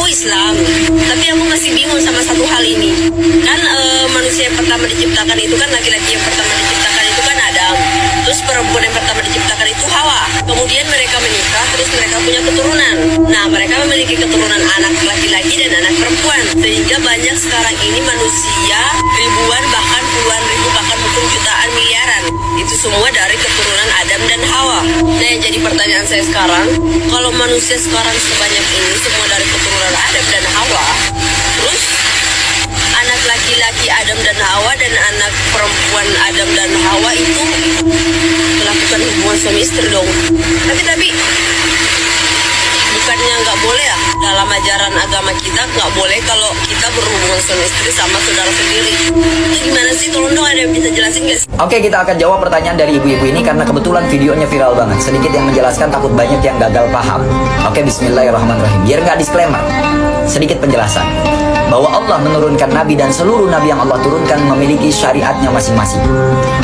Islam, tapi aku masih bingung sama satu hal ini. Kan manusia yang pertama diciptakan itu kan laki-laki yang pertama diciptakan itu kan Adam. Terus perempuan yang pertama diciptakan itu Hawa. Kemudian mereka menikah, terus mereka punya keturunan. Nah, mereka memiliki keturunan anak laki-laki dan anak perempuan. Sehingga banyak sekarang ini manusia ribuan, bahkan puluhan ribu, bahkan mungkin jutaan, miliaran. Itu semua dari keturunan Adam dan Hawa. Nah, yang jadi pertanyaan saya sekarang, kalau manusia sekarang sebanyak ini semua dari keturunan Adam dan Hawa, terus anak laki-laki Adam dan Hawa dan anak perempuan Adam dan Hawa itu melakukan hubungan suami istri dong. Tapi bukannya nggak boleh ya, dalam ajaran agama kita nggak boleh kalau kita berhubungan suami istri sama saudara sendiri. Itu gimana sih? Tolong dong, ada yang bisa jelasin guys? Oke, kita akan jawab pertanyaan dari ibu-ibu ini karena kebetulan videonya viral banget. Sedikit yang menjelaskan, takut banyak yang gagal paham. Oke, bismillahirrahmanirrahim. Biar nggak disclaimer, sedikit penjelasan bahwa Allah menurunkan nabi dan seluruh nabi yang Allah turunkan memiliki syariatnya masing-masing.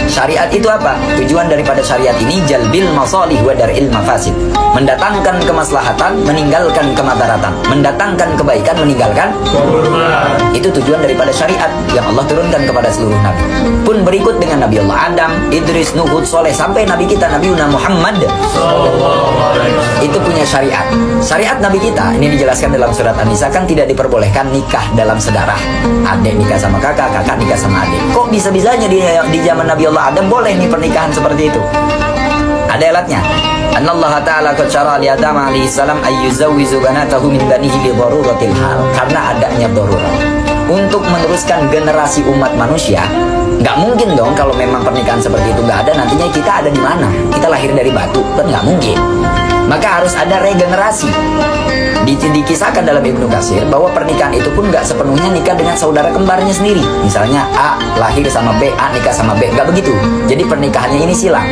Syariat itu apa? Tujuan daripada syariat ini jalbil masalih wa dar'il mafasid. Mendatangkan kemaslahatan, meninggalkan kemadaratan. Mendatangkan kebaikan, meninggalkan keburukan. Itu tujuan daripada syariat yang Allah turunkan kepada seluruh nabi. Pun berikut dengan Nabi Allah Adam, Idris, Nuh, Hud, Soleh, sampai nabi kita Nabi Muhammad itu punya syariat. Syariat nabi kita ini dijelaskan dalam surat An-Nisa, kan tidak diperbolehkan nikah dalam sedarah. Adik nikah sama kakak, kakak nikah sama adik. Kok bisa-bisanya di zaman Nabi Allah Adam boleh nih pernikahan seperti itu? Ada alatnya. Anallaha ta'ala qad syara'a li Adam alaihi salam ayyuzawwizu banatahu min banihi li daruratil hal. Karena adanya darurat. Untuk meneruskan generasi umat manusia, nggak mungkin dong kalau memang pernikahan seperti itu nggak ada, nantinya kita ada di mana? Kita lahir dari batu, kan nggak mungkin. Maka harus ada regenerasi. Dikisahkan dalam Ibnu Katsir bahwa pernikahan itu pun nggak sepenuhnya nikah dengan saudara kembarnya sendiri. Misalnya A lahir sama B, A nikah sama B, nggak begitu. Jadi pernikahannya ini silang.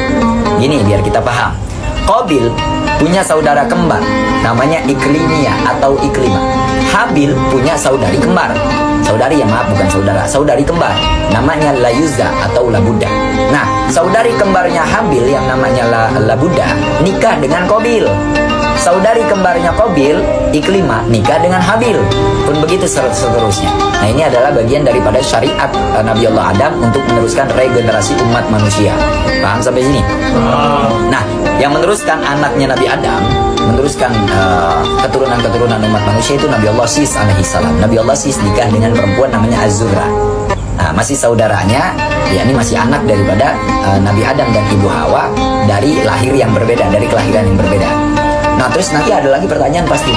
Gini biar kita paham. Qabil punya saudara kembar namanya Iklimia atau Iklima. Habil punya saudari kembar. Saudari yang maaf bukan saudara, saudari kembar namanya Layuza atau Labuda. Nah, saudari kembarnya Habil yang namanya Labuda nikah dengan Qabil. Saudari kembarnya Qabil, Iklima, nikah dengan Habil. Pun begitu seterusnya. Nah, ini adalah bagian daripada syariat Nabi Allah Adam untuk meneruskan regenerasi umat manusia. Paham sampai sini? Nah, yang meneruskan anaknya Nabi Adam, meneruskan keturunan-keturunan umat manusia itu Nabi Allah Sis alaihi salam. Nabi Allah Sis nikah dengan perempuan namanya Az-Zurra. Nah, masih saudaranya, yakni masih anak daripada Nabi Adam dan Ibu Hawa dari lahir yang berbeda, dari kelahiran yang berbeda. Nah, terus nanti ada lagi pertanyaan pasti.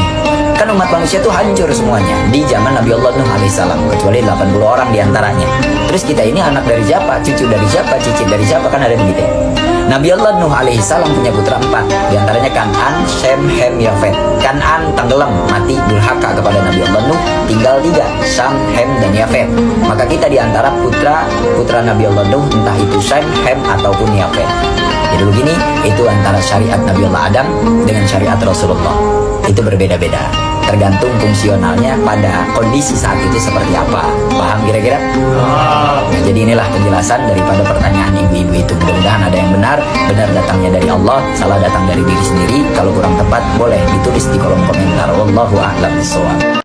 Kan umat manusia itu hancur semuanya di zaman Nabi Allah Nuh alaihissalam, kecuali 80 orang diantaranya. Terus kita ini anak dari siapa, cucu dari siapa, cicit dari siapa, kan ada begitu. Nabi Allah Nuh alaihissalam punya putra 4, diantaranya Kan'an, Shem, Hem, Yafet. Kan'an tenggelam, mati, durhaka kepada Nabi Allah Nuh. Tinggal 3, Sam, Hem, dan Yafet. Maka kita diantara putra Nabi Allah Nuh, entah itu Shem, Hem, ataupun Yafet. Jadi begini, itu antara syariat Nabi Allah Adam dengan syariat Rasulullah. Itu berbeda-beda, tergantung fungsionalnya pada kondisi saat itu seperti apa. Paham kira-kira? Nah, jadi inilah penjelasan daripada pertanyaan ibu-ibu itu. Mudah-mudahan ada yang benar datangnya dari Allah, salah datang dari diri sendiri. Kalau kurang tepat boleh ditulis di kolom komentar. Wallahu a'lam bishawab.